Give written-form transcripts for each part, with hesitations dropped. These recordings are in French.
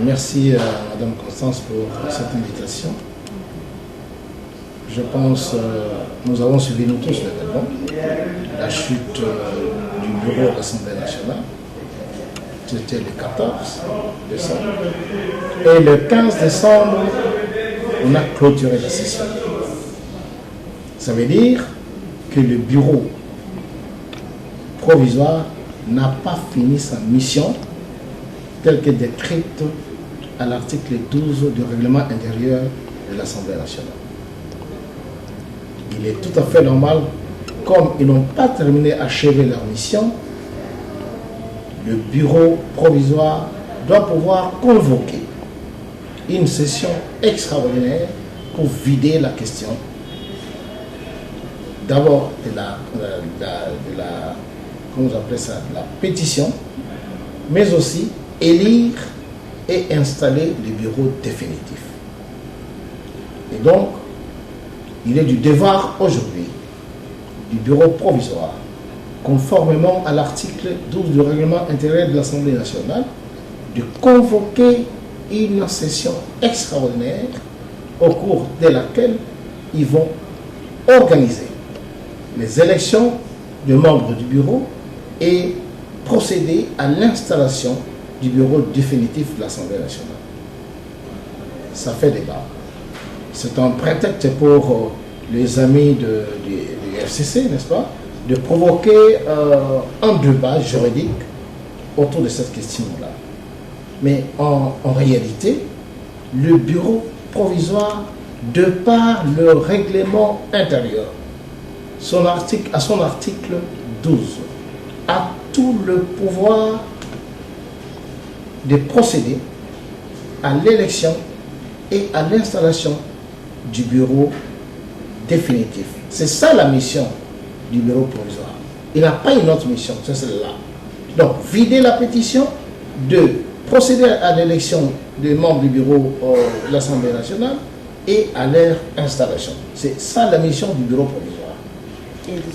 Merci à Mme Constance pour cette invitation. Je pense que nous avons suivi nous tous le débat, la chute du bureau de l'Assemblée nationale. C'était le 14 décembre. Et le 15 décembre, on a clôturé la session. Ça veut dire que le bureau provisoire n'a pas fini sa mission telle que décrite à l'article 12 du règlement intérieur de l'Assemblée nationale. Il est tout à fait normal, comme ils n'ont pas terminé, achevé leur mission, le bureau provisoire doit pouvoir convoquer une session extraordinaire pour vider la question d'abord de comment on appelle ça, de la pétition, mais aussi élire et installer le bureau définitif. Et donc, il est du devoir aujourd'hui du bureau provisoire, conformément à l'article 12 du règlement intérieur de l'Assemblée nationale, de convoquer une session extraordinaire au cours de laquelle ils vont organiser les élections de membres du bureau et procéder à l'installation du bureau définitif de l'Assemblée nationale. Ça fait débat. C'est un prétexte pour les amis du FCC, n'est-ce pas, de provoquer un débat juridique autour de cette question-là. Mais en réalité, le bureau provisoire, de par le règlement intérieur, à son article 12, a tout le pouvoir de procéder à l'élection et à l'installation du bureau définitif. C'est ça la mission du bureau provisoire. Il n'a pas une autre mission, c'est celle-là. Donc, vider la pétition, de procéder à l'élection des membres du bureau de l'Assemblée nationale et à leur installation. C'est ça la mission du bureau provisoire.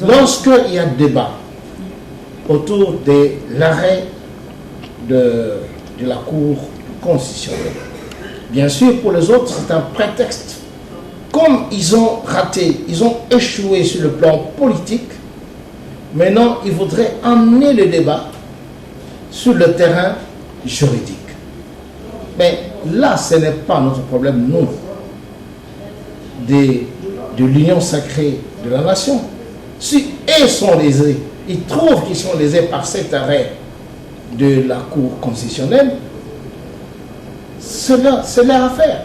Lorsqu'il y a débat autour de l'arrêt de la Cour constitutionnelle, bien sûr, pour les autres, c'est un prétexte. Comme ils ont raté, ils ont échoué sur le plan politique, maintenant, ils voudraient emmener le débat sur le terrain juridique. Mais là, ce n'est pas notre problème, nous, de l'union sacrée de la nation. Si eux sont lésés, ils trouvent qu'ils sont lésés par cet arrêt de la Cour constitutionnelle, c'est leur affaire.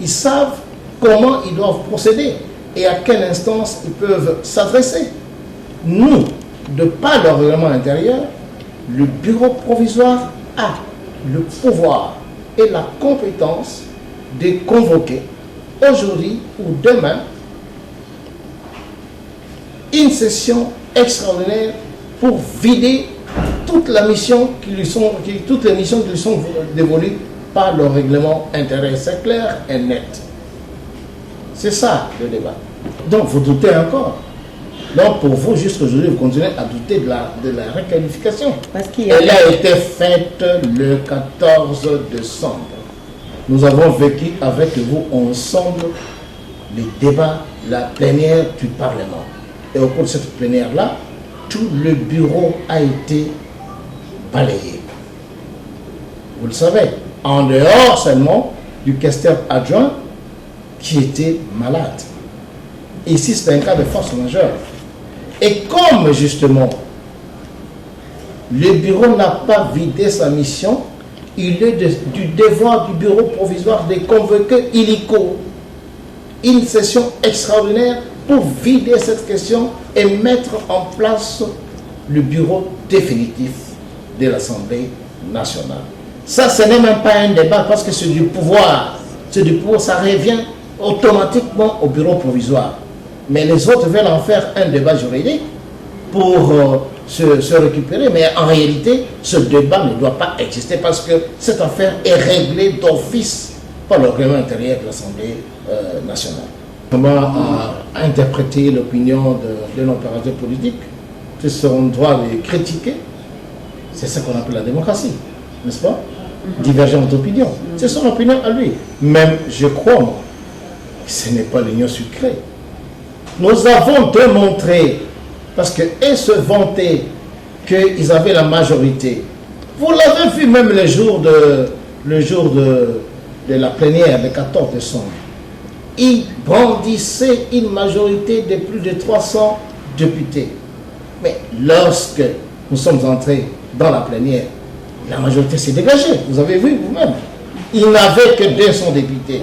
Ils savent comment ils doivent procéder et à quelle instance ils peuvent s'adresser. Nous, de par le règlement intérieur, le bureau provisoire a le pouvoir et la compétence de convoquer aujourd'hui ou demain une session extraordinaire pour vider toute la mission toutes les missions qui lui sont dévolues par le règlement intérieur. C'est clair et net. C'est ça le débat. Donc vous doutez encore. Donc pour vous, jusqu'aujourd'hui, vous continuez à douter de la requalification. Elle a été faite le 14 décembre. Nous avons vécu avec vous ensemble les débats, la plénière du Parlement. Et au cours de cette plénière-là, tout le bureau a été balayé. Vous le savez, en dehors seulement du questeur adjoint qui était malade. Ici, c'est un cas de force majeure. Et comme justement, le bureau n'a pas vidé sa mission, il est du devoir du bureau provisoire de convoquer illico une session extraordinaire pour vider cette question et mettre en place le bureau définitif de l'Assemblée nationale. Ça, ce n'est même pas un débat parce que c'est du pouvoir. C'est du pouvoir, ça revient automatiquement au bureau provisoire. Mais les autres veulent en faire un débat juridique pour se récupérer. Mais en réalité, ce débat ne doit pas exister parce que cette affaire est réglée d'office par le règlement intérieur de l'Assemblée nationale. Comment interpréter l'opinion d'un opérateur politique? C'est son droit de critiquer. C'est ça qu'on appelle la démocratie, n'est-ce pas? divergence d'opinion. C'est son opinion à lui. Même, je crois, moi, que ce n'est pas l'union sucrée. Nous avons démontré, parce qu'ils se vantaient qu'ils avaient la majorité. Vous l'avez vu même le jour de la plénière, le 14 décembre. Ils brandissaient une majorité de plus de 300 députés. Mais lorsque nous sommes entrés dans la plénière, la majorité s'est dégagée. Vous avez vu vous-même. Il n'avait que 200 députés.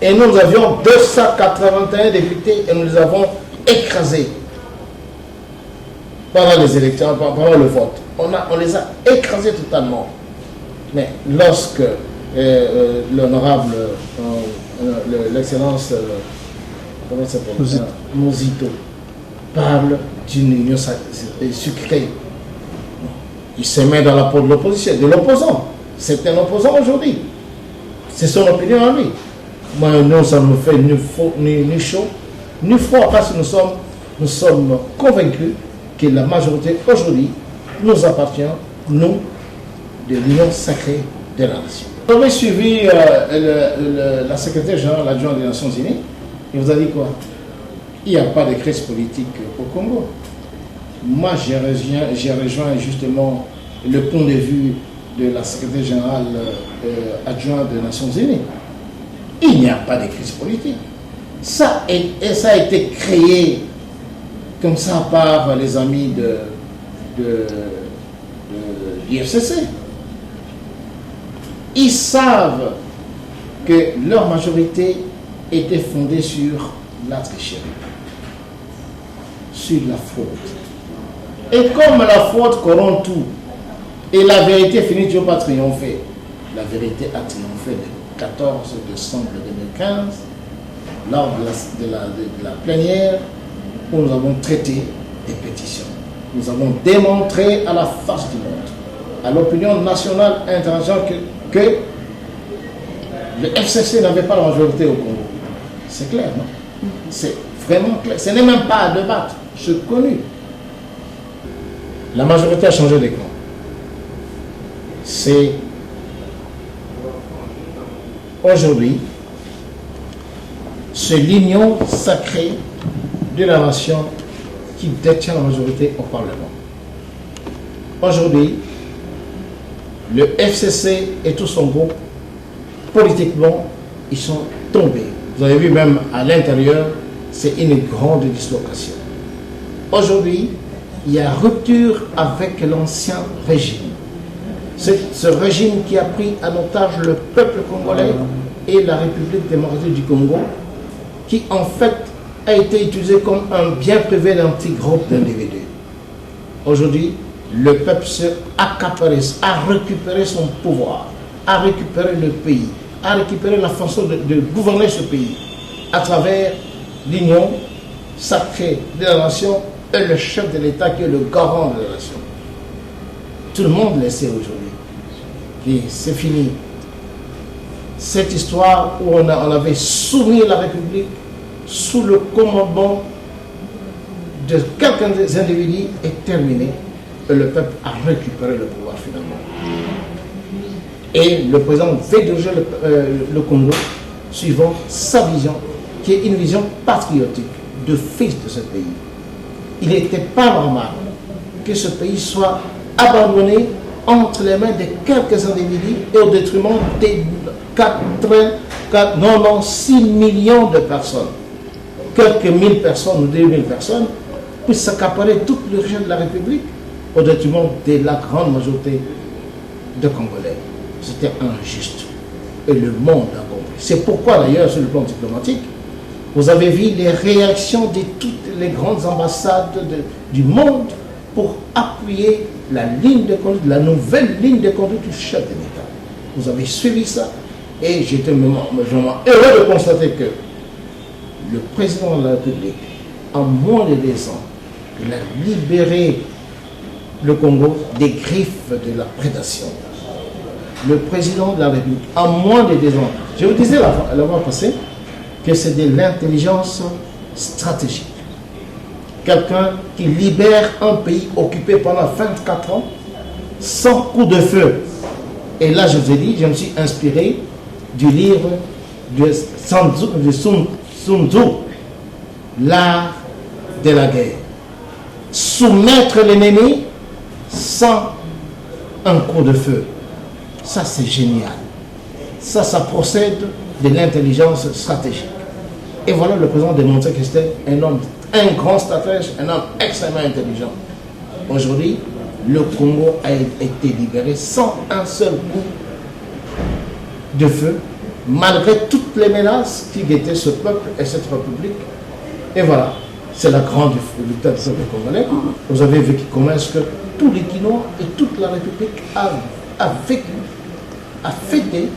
Et nous avions 281 députés et nous les avons écrasés pendant les élections, pendant le vote. On les a écrasés totalement. Mais lorsque l'honorable, l'excellence, comment ça s'appelle, Mosito, parle d'une union sucrée, il se met dans la peau de l'opposition, de l'opposant. C'est un opposant aujourd'hui. C'est son opinion à lui. Moi, nous, ça ne me fait ni chaud, ni froid, parce que nous sommes convaincus que la majorité aujourd'hui nous appartient, nous, de l'union sacrée de la nation. Vous avez suivi la secrétaire générale adjointe des Nations Unies, et vous avez dit quoi? Il n'y a pas de crise politique au Congo. Moi, j'ai rejoint justement le point de vue de la secrétaire générale adjointe des Nations Unies. Il n'y a pas de crise politique. Ça a été créé comme ça par les amis de l'IFCC. Ils savent que leur majorité était fondée sur la tricherie, sur la fraude. Et comme la fraude corrompt tout, et la vérité finit toujours par triompher, la vérité a triomphé le 14 décembre 2015, lors de la plénière, où nous avons traité des pétitions. Nous avons démontré à la face du monde, à l'opinion nationale et internationale, que le FCC n'avait pas la majorité au Congo. C'est clair, non? C'est vraiment clair. Ce n'est même pas à débattre. C'est connu. La majorité a changé de camp. C'est aujourd'hui, c'est l'union sacrée de la nation qui détient la majorité au Parlement. Aujourd'hui, le FCC et tout son groupe, politiquement, ils sont tombés. Vous avez vu même à l'intérieur, c'est une grande dislocation. Aujourd'hui, il y a rupture avec l'ancien régime. C'est ce régime qui a pris en otage le peuple congolais et la République démocratique du Congo, qui en fait a été utilisé comme un bien privé d'un petit groupe d'individus. Aujourd'hui, le peuple s'est accaparé, a récupéré son pouvoir, a récupéré le pays, a récupéré la façon de gouverner ce pays à travers l'union sacrée de la nation et le chef de l'État qui est le garant de la nation. Tout le monde le sait aujourd'hui. Et c'est fini. Cette histoire où on avait soumis la République sous le commandement de quelques individus est terminée et le peuple a récupéré le pouvoir finalement. Et le président veut diriger le Congo suivant sa vision, qui est une vision patriotique de fils de ce pays. Il n'était pas normal que ce pays soit abandonné entre les mains de quelques individus et au détriment des 6 millions de personnes. Quelques 1000 personnes ou 2000 personnes puissent s'accaparer toute le richesse de la République au détriment de la grande majorité de Congolais. C'était injuste. Et le monde a compris. C'est pourquoi d'ailleurs, sur le plan diplomatique, vous avez vu les réactions de toutes les grandes ambassades du monde pour appuyer la ligne de conduite, la nouvelle ligne de conduite du chef de l'État. Vous avez suivi ça et j'étais vraiment heureux de constater que le président de la République, en moins de 2 ans, il a libéré le Congo des griffes de la prédation. Le président de la République, en moins de 2 ans, je vous disais la fois passée que c'est de l'intelligence stratégique. Quelqu'un qui libère un pays occupé pendant 24 ans sans coup de feu. Et là, je vous ai dit, je me suis inspiré du livre de Sun Tzu, L'art de la guerre. Soumettre l'ennemi sans un coup de feu. Ça, c'est génial. Ça procède de l'intelligence stratégique. Et voilà, le président démontrait que c'était un grand stratège, un homme extrêmement intelligent. Aujourd'hui, le Congo a été libéré sans un seul coup de feu, malgré toutes les menaces qui guettaient ce peuple et cette république. Et voilà, c'est la grande victoire du peuple congolais. Vous avez vu comment est-ce que tous les Guinois et toute la République a fêté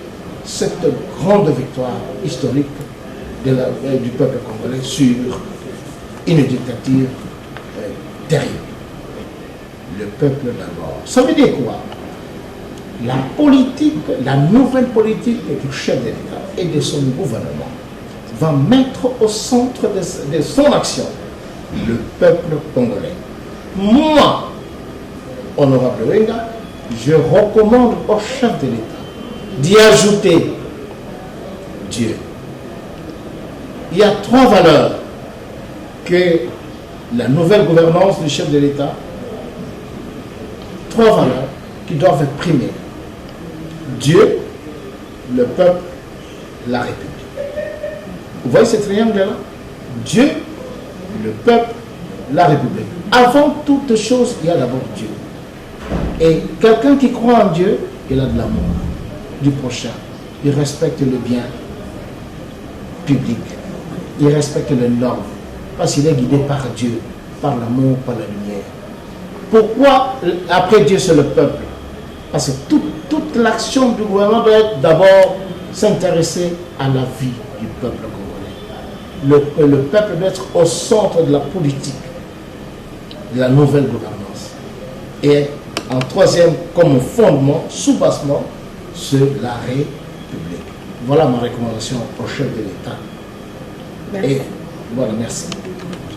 cette grande victoire historique du peuple congolais sur une dictature terrible. Le peuple d'abord. Ça veut dire quoi? La politique, la nouvelle politique du chef de l'État et de son gouvernement va mettre au centre de son action le peuple congolais. Moi, honorable Wenga, je recommande au chef de l'État d'y ajouter Dieu. Il y a 3 valeurs que la nouvelle gouvernance du chef de l'État, 3 valeurs qui doivent primer. Dieu, le peuple, la République. Vous voyez ce triangle-là? Dieu, le peuple, la République. Avant toute chose, il y a d'abord Dieu. Et quelqu'un qui croit en Dieu, il a de l'amour du prochain. Il respecte le bien public. Il respecte les normes. Parce qu'il est guidé par Dieu, par l'amour, par la lumière. Pourquoi après Dieu c'est le peuple? Parce que toute l'action du gouvernement doit être d'abord s'intéresser à la vie du peuple congolais. Le peuple doit être au centre de la politique, de la nouvelle gouvernance. Et en 3e, comme fondement, sous-bassement, c'est la République. Voilà ma recommandation au chef de l'État. Et voilà, merci.